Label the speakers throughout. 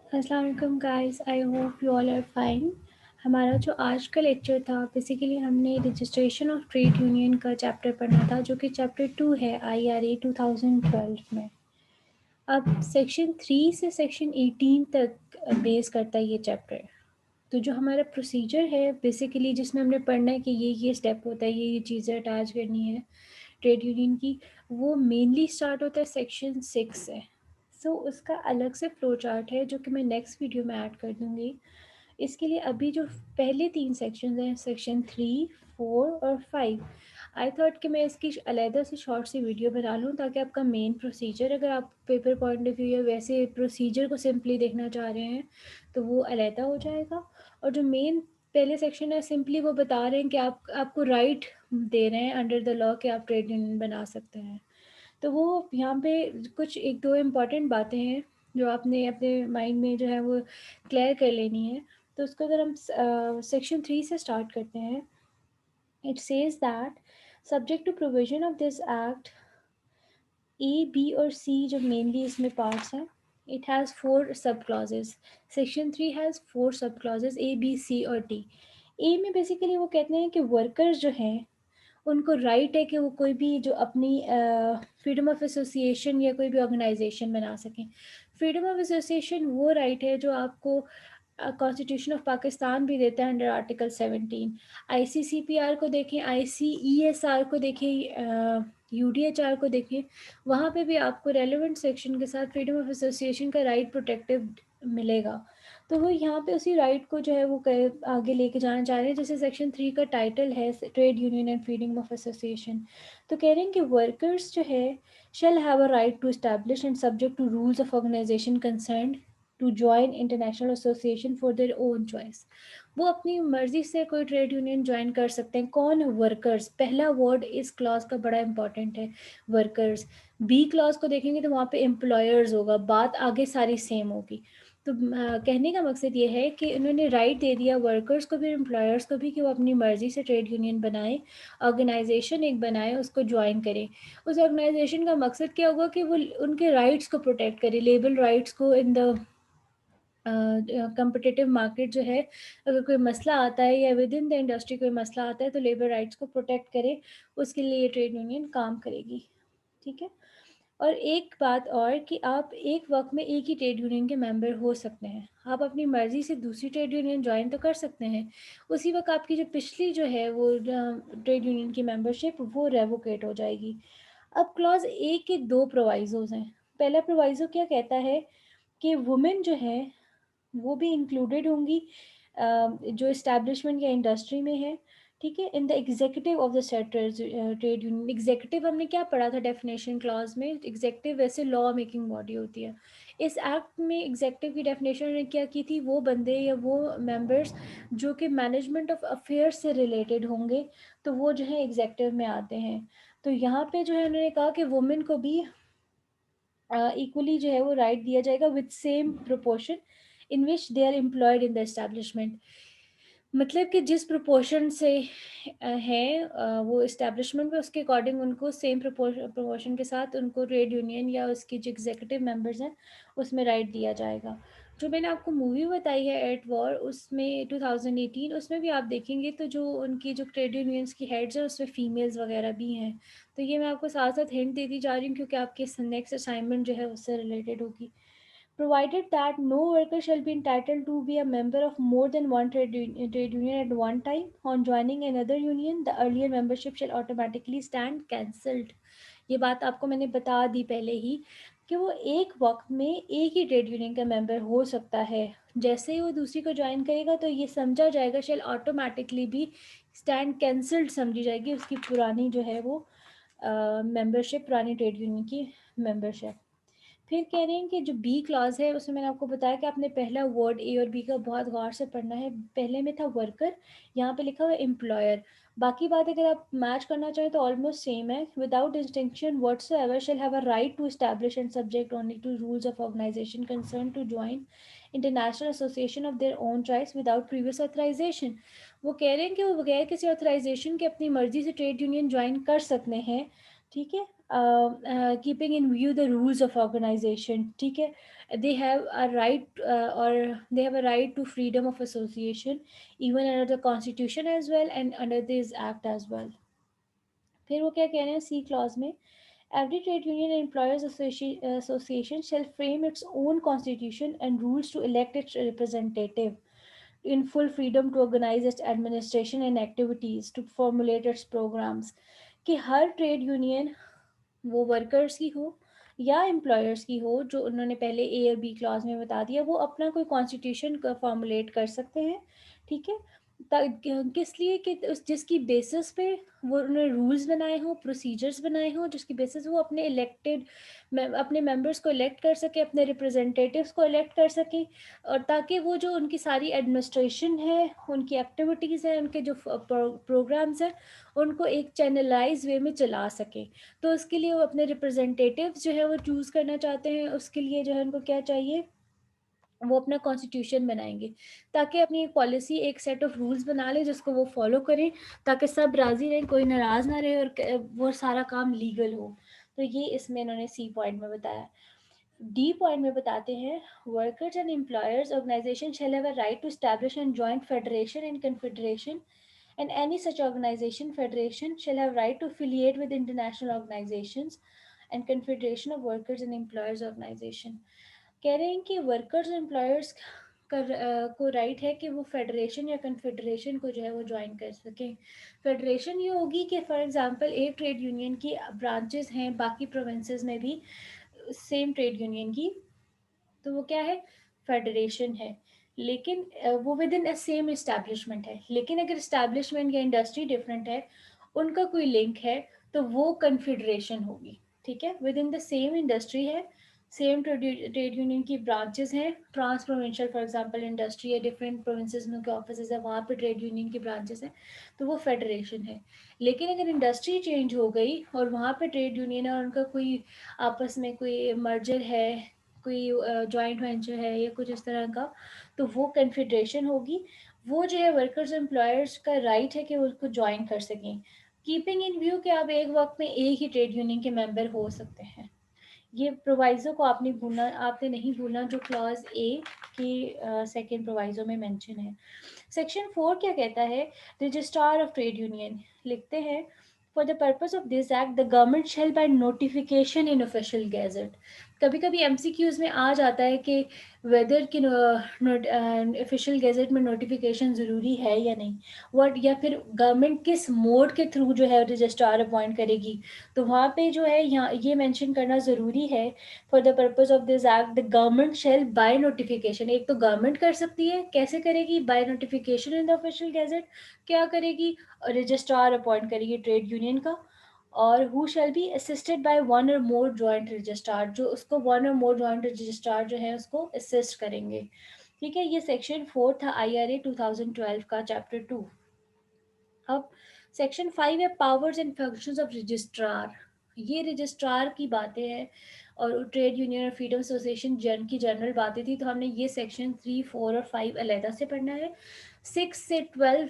Speaker 1: अस्सलाम वालेकुम guys, I hope you all are fine. हमारा जो आज का लेक्चर था, बेसिकली हमने रजिस्ट्रेशन ऑफ ट्रेड यूनियन का चैप्टर पढ़ना था, जो कि चैप्टर 2 है IRA 2012 में। अब सेक्शन 3 से सेक्शन 18 तक बेस करता है ये चैप्टर। तो जो हमारा प्रोसीजर है बेसिकली, जिसमें हमने पढ़ना है कि ये स्टेप होता है, ये चीज़ें अटैच करनी है ट्रेड यूनियन की, वो मेनली स्टार्ट होता है सेक्शन 6 से। सो उसका अलग से फ्लो चार्ट है जो कि मैं नेक्स्ट वीडियो में ऐड कर दूँगी। इसके लिए अभी जो पहले 3 सेक्शंस हैं, सेक्शन 3, 4 और 5, आई थॉट कि मैं इसकी अलहदा से शॉर्ट सी वीडियो बना लूँ, ताकि आपका मेन प्रोसीजर, अगर आप पेपर पॉइंट ऑफ व्यू या वैसे प्रोसीजर को सिंपली देखना चाह रहे हैं तो वो अलहदा हो जाएगा। और जो मेन पहले सेक्शन है, सिंपली वो बता रहे हैं कि आपको राइट दे रहे हैं अंडर द लॉ कि आप ट्रेड यूनियन बना सकते हैं। तो वो यहाँ पे कुछ एक दो इम्पॉर्टेंट बातें हैं जो आपने अपने माइंड में जो है वो क्लियर कर लेनी है। तो उसको अगर हम सेक्शन 3 से स्टार्ट करते हैं, it says that subject to provision of this act, A B और सी जो मेनली इसमें पार्ट्स हैं, इट हैज़ 4 सब क्लॉजेज। सेक्शन 3 हैज़ 4 सब क्लॉजेज, ए बी सी और डी। ए में बेसिकली वो कहते हैं कि वर्कर्स जो हैं उनको राइट है कि वो कोई भी जो अपनी फ्रीडम ऑफ एसोसिएशन या कोई भी ऑर्गेनाइजेशन बना सकें। फ्रीडम ऑफ एसोसिएशन वो राइट है जो आपको कॉन्स्टिट्यूशन ऑफ पाकिस्तान भी देता है अंडर आर्टिकल 17। ICCPR को देखें, ICESR को देखें, UDHR को देखें, वहाँ पे भी आपको रेलिवेंट सेक्शन के साथ फ्रीडम ऑफ एसोसिएशन का राइट प्रोटेक्टिव मिलेगा। तो वो यहाँ पे उसी राइट को जो है वो आगे लेके जाना चाह रहे हैं। जैसे सेक्शन 3 का टाइटल है trade union and freedom of association, तो कह रहे हैं कि वर्कर्स जो है shall have a right to establish and subject to rules of organization concern to join international association for their own choice. वो अपनी मर्जी से कोई ट्रेड यूनियन ज्वाइन कर सकते हैं। कौन? वर्कर्स। पहला वर्ड इस क्लॉज का बड़ा इंपॉर्टेंट है, वर्कर्स। बी क्लॉज को देखेंगे तो वहाँ पे एम्प्लॉयर्स होगा, बात आगे सारी सेम होगी। तो कहने का मकसद ये है कि उन्होंने राइट दे दिया वर्कर्स को भी, एम्प्लॉयर्स को भी, कि वो अपनी मर्जी से ट्रेड यूनियन बनाएं, ऑर्गेनाइजेशन एक बनाएं, उसको ज्वाइन करें। उस ऑर्गेनाइजेशन का मकसद क्या होगा कि वो उनके राइट्स को प्रोटेक्ट करे, लेबर राइट्स को इन द कम्पिटिटिव मार्केट जो है, अगर कोई मसला आता है या विद इन द इंडस्ट्री कोई मसला आता है तो लेबर राइट्स को प्रोटेक्ट करे, उसके लिए ये ट्रेड यूनियन काम करेगी। ठीक है। और एक बात और कि आप एक वक्त में एक ही ट्रेड यूनियन के मेंबर हो सकते हैं। आप अपनी मर्जी से दूसरी ट्रेड यूनियन ज्वाइन तो कर सकते हैं, उसी वक्त आपकी जो पिछली जो है वो ट्रेड यूनियन की मेंबरशिप वो रेवोकेट हो जाएगी। अब क्लॉज ए के दो प्रोवाइजोज हैं। पहला प्रोवाइजो क्या कहता है कि वुमेन जो है वो भी इंक्लूडेड होंगी जो इस्टेब्लिशमेंट या इंडस्ट्री में है। ठीक है। In the executive of the set trade union. Executive हमने क्या पढ़ा था डेफिनेशन क्लॉज में? एग्जीक्यूटिव वैसे लॉ मेकिंग बॉडी होती है। इस एक्ट में एग्जीक्यूटिव की डेफिनेशन उन्होंने क्या की थी? वो बंदे या वो मेंबर्स जो कि मैनेजमेंट ऑफ अफेयर्स से रिलेटेड होंगे, तो वो जो है एग्जीक्यूटिव में आते हैं। तो यहाँ पे जो है उन्होंने कहा कि वुमेन को भी इक्वली जो है वो राइट दिया जाएगा with same proportion in which they are employed in the establishment. मतलब कि जिस प्रोपोर्शन से है वो इस्टेब्लिशमेंट में, उसके अकॉर्डिंग उनको सेम प्रोपोर्शन के साथ उनको ट्रेड यूनियन या उसकी जो एग्जीक्यूटिव मेंबर्स हैं उसमें राइट दिया जाएगा। जो मैंने आपको मूवी बताई है एट वॉर, उसमें 2018, उसमें भी आप देखेंगे तो जो उनकी जो ट्रेड यूनियंस की हेड्स हैं उसमें फीमेल्स वगैरह भी हैं। तो ये मैं आपको साथ साथ हिंट देती जा रही हूँ क्योंकि आपके नेक्स्ट असाइनमेंट जो है उससे रिलेटेड होगी। Provided that no worker shall be entitled to be a member of more than one trade union at one time. On joining another union, the earlier membership shall automatically stand cancelled. ये बात आपको मैंने बता दी पहले ही कि वो एक वक्त में एक ही ट्रेड यूनियन का मेंबर हो सकता है। जैसे ही वो दूसरी को ज्वाइन करेगा तो ये समझा जाएगा, शेल ऑटोमेटिकली भी स्टैंड कैंसल्ड समझी जाएगी उसकी पुरानी जो है वो मेंबरशिप, पुरानी ट्रेड यूनियन की मेंबरशिप। फिर कह रहे हैं कि जो बी क्लॉज है उसमें मैंने आपको बताया कि आपने पहला वर्ड ए और बी का बहुत गौर से पढ़ना है। पहले में था वर्कर, यहाँ पे लिखा हुआ एम्प्लॉयर। बाकी बात अगर आप मैच करना चाहें तो ऑलमोस्ट सेम है। Without distinction whatsoever shall have a right to establish and subject only to rules of organization concern to join international association of their own choice without previous authorization. वो कह रहे हैं कि वो बगैर किसी ऑथराइजेशन के अपनी मर्जी से ट्रेड यूनियन ज्वाइन कर सकते हैं। ठीक है। Keeping in view the rules of organization. ठीक है। they have a right or they have a right to freedom of association even under the constitution as well and under this act as well. फिर वो क्या कह रहे हैं सी clause में, every trade union and employers association shall frame its own constitution and rules to elect its representative in full freedom to organize its administration and activities to formulate its programs. कि हर trade union, वो workers की हो या employers की हो, जो उन्होंने पहले ए और बी क्लॉज में बता दिया, वो अपना कोई कॉन्स्टिट्यूशन फॉर्मुलेट कर सकते हैं, ठीक है। किस लिए कि उस जिसकी बेसिस पे वो उन्होंने रूल्स बनाए हों, प्रोसीजर्स बनाए हों, जिसकी बेसिस वो अपने इलेक्टेड अपने मेंबर्स को इलेक्ट कर सके, अपने रिप्रेजेंटेटिव्स को इलेक्ट कर सके, और ताकि वो जो उनकी सारी एडमिनिस्ट्रेशन है, उनकी एक्टिविटीज़ हैं, उनके जो प्रोग्राम्स हैं, उनको एक चैनलाइज वे में चला सके। तो उसके लिए वो अपने रिप्रेजेंटेटिव्स जो है वो चूज़ करना चाहते हैं, उसके लिए जो है उनको क्या चाहिए, वो अपना कॉन्स्टिट्यूशन बनाएंगे, ताकि अपनी एक पॉलिसी, एक सेट ऑफ रूल्स बना ले जिसको वो फॉलो करें, ताकि सब राज़ी रहें, कोई नाराज़ ना रहे और वो सारा काम लीगल हो। तो ये इसमें इन्होंने सी पॉइंट में बताया। डी पॉइंट में बताते हैं, workers and employers organization shall have a right to establish and joint federation and confederation, and any such organization federation shall have right to affiliate with international organizations and confederation of workers and employers organization। कह रहे हैं कि workers employers को right है कि वो federation या confederation को जो है वो ज्वाइन कर सकें। फेडरेशन ये होगी कि फॉर एग्जांपल एक ट्रेड यूनियन की ब्रांचेस हैं बाकी प्रोविंसेस में भी सेम ट्रेड यूनियन की, तो वो क्या है, फेडरेशन है। लेकिन वो with in a same establishment है, लेकिन अगर इस्टेब्लिशमेंट या इंडस्ट्री डिफरेंट है, उनका कोई लिंक है, तो वो कन्फेडरेशन होगी, ठीक है। Within the same industry है, सेम ट्रेड यूनियन की ब्रांचेस हैं, trans provincial for example industry है, डिफरेंट प्रोविंसेस में के ऑफिस है, वहाँ पे ट्रेड यूनियन की ब्रांचेस हैं, तो वो फेडरेशन है। लेकिन अगर इंडस्ट्री चेंज हो गई और वहाँ पे ट्रेड यूनियन है और उनका कोई आपस में कोई मर्जर है, कोई जॉइंट वेंचर है या कुछ इस तरह का, तो वो कन्फेडरेशन होगी। वो जो है वर्कर्स एम्प्लॉयर्स का राइट है कि वो उसको ज्वाइन कर सकें, कीपिंग इन व्यू कि आप एक वक्त में एक ही ट्रेड यूनियन के मेंबर हो सकते हैं। ये प्रोवाइज़ो को आपने नहीं भूलना जो क्लॉज ए की सेकेंड प्रोवाइज़ो में मेंशन है। सेक्शन 4 क्या कहता है, रजिस्ट्रार ऑफ ट्रेड यूनियन लिखते हैं, for the purpose of this act the government shall by notification in official gazette. कभी कभी एमसीक्यूज में आ जाता है कि वेदर की ऑफिशियल गैजेट में नोटिफिकेशन ज़रूरी है या नहीं, व्हाट, या फिर गवर्नमेंट किस मोड के थ्रू जो है रजिस्ट्रार अपॉइंट करेगी, तो वहाँ पे जो है यहाँ ये मेंशन करना ज़रूरी है, for the purpose of this act the government shall by notification. एक तो गवर्नमेंट कर सकती है, कैसे करेगी, by notification in the official gazette. क्या करेगी, रजिस्ट्रार अपॉइंट करेगी ट्रेड यूनियन का, और who shall be assisted by one और मोर जॉइंट रजिस्ट्रार, जो उसको वन और मोर जॉइंट रजिस्ट्रार जो है उसको असिस्ट करेंगे, ठीक है। ये सेक्शन 4 था IRA 2012 का चैप्टर 2। अब सेक्शन 5 है powers and functions of registrar. ये रजिस्ट्रार की बातें हैं और ट्रेड यूनियन और फ्रीडम एसोसिएशन की जनरल बातें थी, तो हमने ये सेक्शन 3, 4 और 5 अलहदा से पढ़ना है। 6 से 12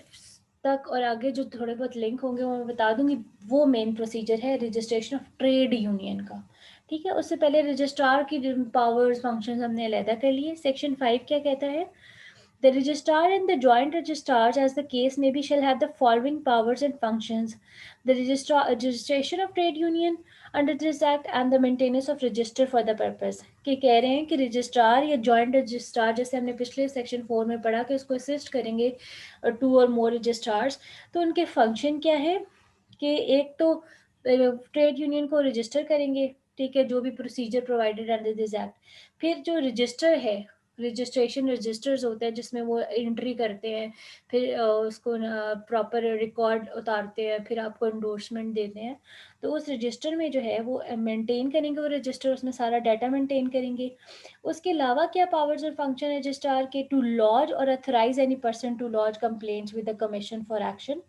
Speaker 1: तक और आगे जो थोड़े बहुत लिंक होंगे वो मैं बता दूंगी, वो मेन प्रोसीजर है रजिस्ट्रेशन ऑफ ट्रेड यूनियन का, ठीक है। उससे पहले रजिस्ट्रार की पावर्स फंक्शंस हमने अलहदा कर लिए। सेक्शन 5 क्या कहता है, the registrar and the joint registrars, as the case may be, shall have the following powers and functions: the registration of trade union under this act and the maintenance of register for the purpose। कि कह रहे हैं कि registrar या joint registrar, जैसे हमने पिछले section 4 में पढ़ा कि उसको असिस्ट करेंगे 2 और मोर रजिस्ट्रार्स, तो उनके फंक्शन क्या है कि एक तो ट्रेड यूनियन को रजिस्टर करेंगे, ठीक है, जो भी procedure provided under this act. फिर जो रजिस्टर है, रजिस्ट्रेशन रजिस्टर्स होते हैं जिसमें वो एंट्री करते हैं, फिर उसको प्रॉपर रिकॉर्ड उतारते हैं, फिर आपको एंडोर्समेंट देते हैं, तो उस रजिस्टर में जो है वो मेंटेन करेंगे, वो रजिस्टर उसमें सारा डाटा मेंटेन करेंगे। उसके अलावा क्या पावर्स और फंक्शन है रजिस्ट्रार के, टू लॉज और authorize any person to lodge complaints with the commission for action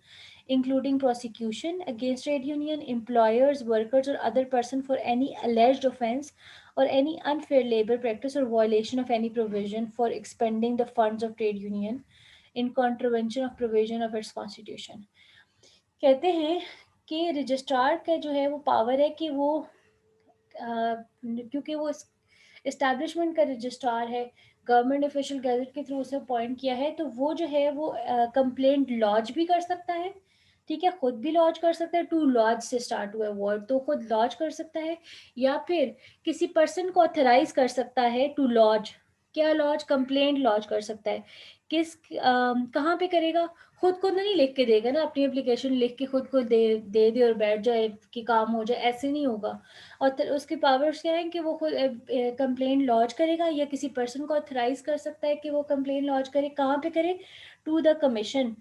Speaker 1: including prosecution against trade union, employers, workers, or other person for any alleged offense or any unfair labor practice or violation of any provision for expending the funds of trade union in contravention of provision of its constitution। कहते हैं कि registrar का जो है वो power है कि वो क्योंकि वो इस्टेब्लिशमेंट का रजिस्ट्रार है, गवर्नमेंट ऑफिशियल गैजेट के थ्रू उसे अपॉइंट किया है, तो वो जो है वो कंप्लेंट लॉन्च भी कर सकता है, ठीक है, खुद भी लॉन्च कर सकता है, टू लॉन्च से स्टार्ट हुआ है वर्ड, तो खुद लॉन्च कर सकता है, या फिर किसी पर्सन को ऑथराइज कर सकता है टू लॉन्च, क्या लॉन्च, कंप्लेंट लॉन्च कर सकता है, किस कहाँ पे करेगा, खुद को नहीं लिख के देगा ना, अपनी एप्लीकेशन लिख के खुद को दे और बैठ जाए कि काम हो जाए, ऐसे नहीं होगा। और उसके पावर्स क्या है कि वो खुद कंप्लेंट लॉन्च करेगा, या किसी पर्सन को ऑथराइज कर सकता है कि वो कंप्लेंट लॉन्च करे, कहाँ पे करे, to the commission.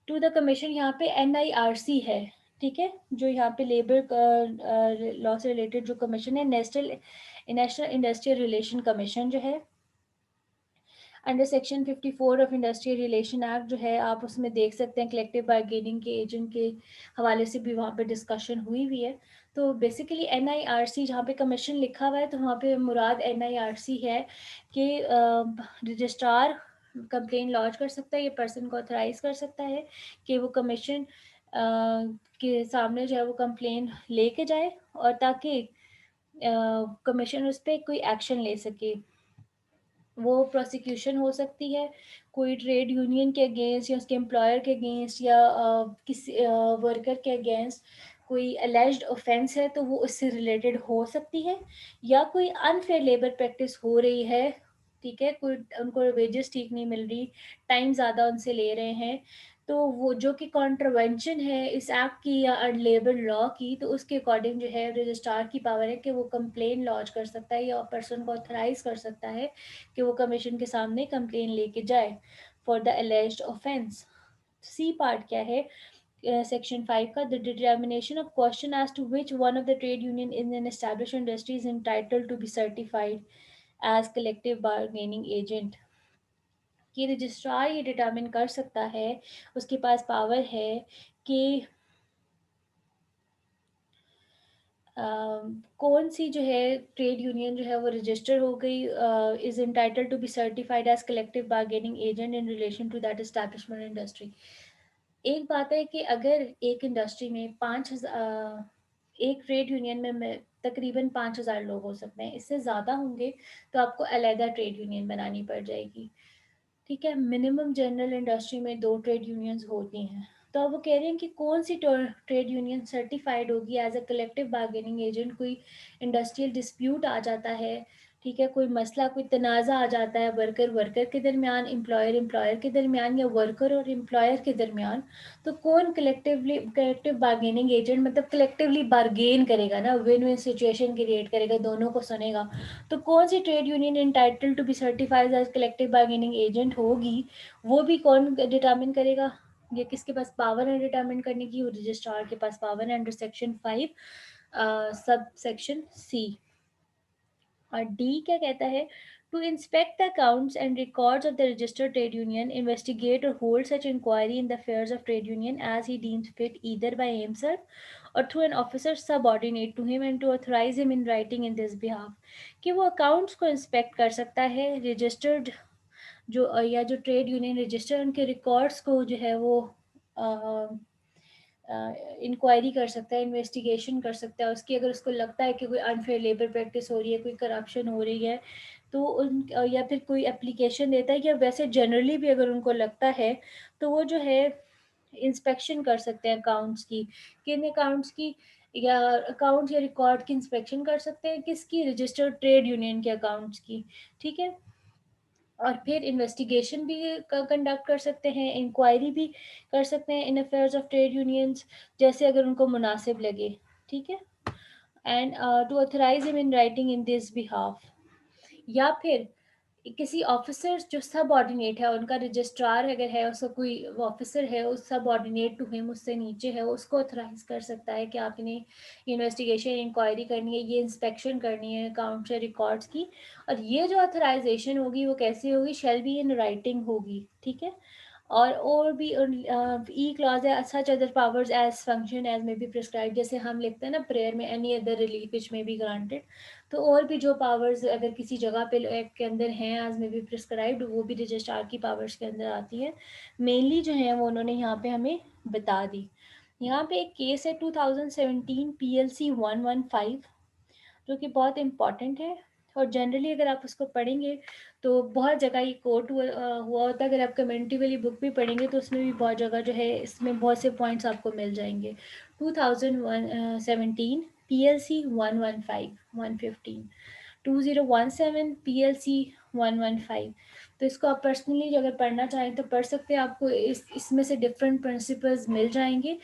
Speaker 1: To the commission यहाँ पे NIRC है, ठीक है, जो यहाँ पे लेबर लॉ से रिलेटेड जो कमीशन है, नेशनल इंडस्ट्रियल रिलेशन कमीशन जो है, under section 54 of industrial relation act जो है, आप उसमें देख सकते हैं कलेक्टिव बार्गेनिंग के एजेंट के हवाले से भी वहाँ पे डिस्कशन हुई हुई है। तो बेसिकली NIRC जहाँ पे कमीशन लिखा हुआ है, तो वहाँ पे मुराद NIRC है कि रजिस्ट्रार कंप्लेन लॉन्च कर सकता है, ये पर्सन को ऑथराइज कर सकता है कि वो कमीशन के सामने जो है वो कंप्लेन लेके जाए, और ताकि कमीशन उस पर कोई एक्शन ले सके। वो प्रोसिक्यूशन हो सकती है कोई ट्रेड यूनियन के अगेंस्ट, या उसके एम्प्लॉयर के अगेंस्ट, या किसी वर्कर के अगेंस्ट कोई अलेज्ड ऑफेंस है तो वो उससे रिलेटेड हो सकती है, या कोई अनफेयर लेबर प्रैक्टिस हो रही है, ठीक है, कोई उनको वेजेस ठीक नहीं मिल रही, टाइम ज़्यादा उनसे ले रहे हैं, तो वो जो कि कॉन्ट्रवेंशन है इस एक्ट की या लेबर लॉ की, तो उसके अकॉर्डिंग जो है रजिस्ट्रार की पावर है कि वो कंप्लेन लॉन्च कर सकता है, या पर्सन को ऑथराइज कर सकता है कि वो कमीशन के सामने कंप्लेन लेके जाए for the alleged offence. C part क्या है सेक्शन 5 का, the determination of question as to which one of the trade union in an established industry is entitled to be certified as collective bargaining agent, कि registrar ये determine कर सकता है, उसके पास power है कि कौन सी जो है ट्रेड यूनियन जो है वो रजिस्टर हो गई, is entitled to be certified as collective bargaining agent in relation to that establishment industry. एक बात है कि अगर एक इंडस्ट्री में 5,000 एक ट्रेड यूनियन में तकरीबन 5,000 लोग हो सकते हैं, इससे ज़्यादा होंगे तो आपको अलहदा ट्रेड यूनियन बनानी पड़ जाएगी, ठीक है, मिनिमम जनरल इंडस्ट्री में 2 ट्रेड यूनियंस होती हैं। तो अब वो कह रहे हैं कि कौन सी ट्रेड यूनियन सर्टिफाइड होगी as a collective bargaining agent, कोई इंडस्ट्रियल डिस्प्यूट आ जाता है, ठीक है, कोई मसला कोई तनाज़ा आ जाता है वर्कर वर्कर के दरमियान, एम्प्लॉयर एम्प्लॉयर के दरमियान, या वर्कर और एम्प्लॉयर के दरमियान, तो कौन कलेक्टिव बार्गेनिंग एजेंट मतलब कलेक्टिवली बार्गेन करेगा ना, विन विन सिचुएशन क्रिएट करेगा, दोनों को सुनेगा, तो कौन सी trade union entitle to be certified as collective bargaining agent होगी, वो भी कौन डिटर्मिन करेगा, ये किसके पास पावर है डिटर्मिन करने की, रजिस्ट्रार के पास पावर है under section 5 sub section C. और डी क्या कहता है, to inspect the accounts and records of the registered trade union, investigate और hold such inquiry in the affairs of trade union as he deems fit either by himself और through an officer subordinate to him and to authorise him in writing in this behalf, कि वो accounts को inspect कर सकता है registered जो या जो ट्रेड यूनियन रजिस्टर उनके रिकॉर्ड्स को जो है वो इंक्वायरी कर सकता है, इन्वेस्टिगेशन कर सकता है उसकी, अगर उसको लगता है कि कोई अनफेयर लेबर प्रैक्टिस हो रही है, कोई करप्शन हो रही है, तो उन या फिर कोई एप्लीकेशन देता है, या वैसे जनरली भी अगर उनको लगता है तो वो जो है इंस्पेक्शन कर सकते हैं अकाउंट्स की, किन अकाउंट्स की, या अकाउंट्स या रिकॉर्ड की इंस्पेक्शन कर सकते हैं, किसकी, रजिस्टर्ड ट्रेड यूनियन के अकाउंट्स की, ठीक है, और फिर इन्वेस्टिगेशन भी कंडक्ट कर सकते हैं, इंक्वायरी भी कर सकते हैं in affairs of trade unions, जैसे अगर उनको मुनासिब लगे, ठीक है, and to authorise him in writing in this behalf, या फिर किसी ऑफिसर जो सब ऑर्डिनेट है उनका, रजिस्ट्रार अगर है उसका कोई ऑफिसर है उस सब ऑर्डिनेट टू हिम, उससे नीचे है, उसको ऑथराइज कर सकता है कि आप इन्हें इन्वेस्टिगेशन इंक्वायरी करनी है, ये इंस्पेक्शन करनी है अकाउंट्स या रिकॉर्ड्स की, और ये जो ऑथराइजेशन होगी वो कैसी होगी, शेल बी इन राइटिंग होगी, ठीक है, और भी ई क्लॉज है, such other powers as function as may be prescribe, जैसे हम लिखते हैं ना प्रेयर में, एनी अदर रिलीफ विच में बी ग्रांटेड, तो और भी जो पावर्स अगर किसी जगह पे एक्ट के अंदर हैं एज में बी प्रिस्क्राइब्ड, वो भी रजिस्ट्रार की पावर्स के अंदर आती है, मेनली जो है वो उन्होंने यहाँ पे हमें बता दी। यहाँ पे एक केस है 2017 PLC 115 जो कि बहुत इम्पॉर्टेंट है, और जनरली अगर आप उसको पढ़ेंगे तो बहुत जगह ये कोट हुआ होता है। अगर आप कम्युनिटी वाली बुक भी पढ़ेंगे तो उसमें भी बहुत जगह जो है इसमें बहुत से पॉइंट्स आपको मिल जाएंगे। 2017 PLC 115 115 2017 PLC 115। तो इसको आप पर्सनली अगर पढ़ना चाहें तो पढ़ सकते हैं। आपको इसमें से डिफरेंट प्रिंसिपल्स मिल जाएंगे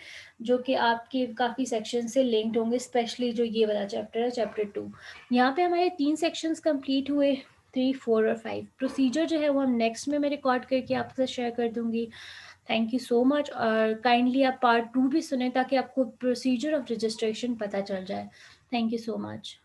Speaker 1: जो कि आपके काफ़ी सेक्शन से लिंक्ड होंगे, स्पेशली जो ये वाला चैप्टर है, चैप्टर 2। यहाँ पे हमारे 3 सेक्शंस कंप्लीट हुए, 3, 4 और 5। प्रोसीजर जो है वो हम नेक्स्ट में मैं रिकॉर्ड करके आपसे शेयर कर दूंगी। थैंक यू सो मच, और काइंडली आप पार्ट 2 भी सुने ताकि आपको प्रोसीजर ऑफ रजिस्ट्रेशन पता चल जाए। Thank you so much.